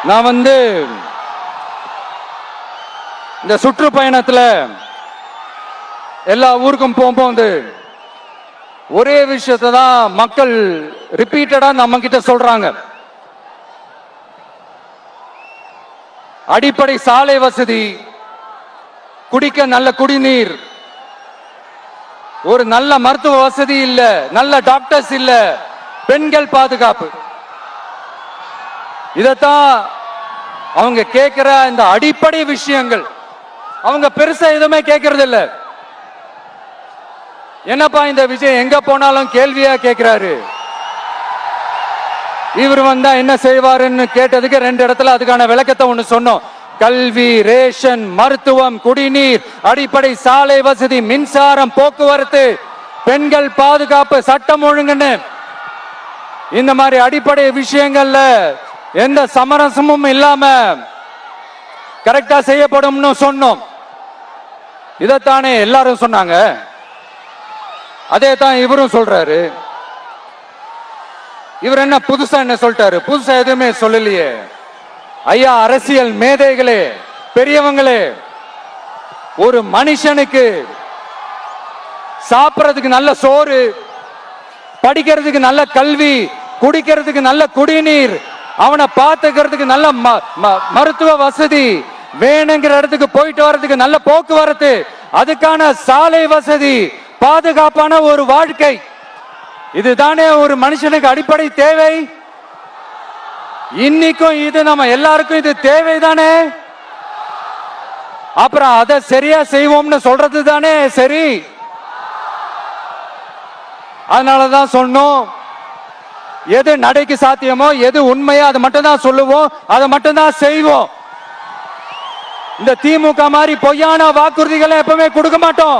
நான் இந்த சுற்றுப்பயணத்துல எல்லா ஊருக்கும் போகும்போது ஒரே விஷயத்தை தான் மக்கள் ரிப்பீட்டடா நம்ம கிட்ட சொல்றாங்க. அடிப்படை சாலை வசதி, குடிக்க நல்ல குடிநீர், ஒரு நல்ல மருத்துவ வசதி இல்ல, நல்ல டாக்டர்ஸ் இல்ல, பெண்கள் பாதுகாப்பு. இதத்தான் அவங்க கேட்கிற இந்த அடிப்படை விஷயங்கள். அவங்க பெருசா எதுவுமே கேட்கறது இல்ல. என்னப்பா இந்த விஜய் எங்க போனாலும் கேள்வியா கேட்கிறாரு, இவர் வந்தா என்ன செய்வாருன்னு கேட்டதுக்கு 2 இடத்துல அதுக்கான விளக்கத்தை ஒண்ணு சொன்னோம். கல்வி, ரேஷன், மருத்துவம், குடிநீர், அடிப்படை சாலை வசதி, மின்சாரம், போக்குவரத்து, பெண்கள் பாதுகாப்பு, சட்டம் ஒழுங்குன்னு இந்த மாதிரி அடிப்படை விஷயங்கள்ல எந்த சமரசமும் இல்லாம கரெக்டா செய்யப்படும்னு சொன்னோம். இதத்தானே எல்லாரும் சொன்னாங்க, அதே தான் இவரும் சொல்றாரு. இவர் என்ன புதுசா என்ன சொல்லிட்டாரு? புதுசா எதுவுமே சொல்லலையே. ஐயா, அரசியல் மேதைகளே, பெரியவங்களே, ஒரு மனுஷனுக்கு சாப்பிடறதுக்கு நல்ல சோறு, படிக்கிறதுக்கு நல்ல கல்வி, குடிக்கிறதுக்கு நல்ல குடிநீர், அவனை பார்த்துக்கிறதுக்கு நல்ல மருத்துவ வசதி, வேணுங்கிற இடத்துக்கு போயிட்டு வர்றதுக்கு நல்ல போக்குவரத்து, அதுக்கான சாலை வசதி, பாதுகாப்பான ஒரு வாழ்க்கை, இதுதானே ஒரு மனுஷனுக்கு அடிப்படை தேவை. இன்னைக்கும் இது நம்ம எல்லாருக்கும் இது தேவைதானே. அப்புறம் அதை சரியா செய்வோம்னு சொல்றது தானே சரி. அதனாலதான் சொன்னோம், எது நடைக்கு சாத்தியமோ, எது உண்மையோ அதை மட்டும் தான் சொல்லுவோம், அதை மட்டும் தான் செய்வோம். இந்த திமுக மாதிரி பொய்யான வாக்குறுதிகளை எப்பவுமே கொடுக்க மாட்டோம்.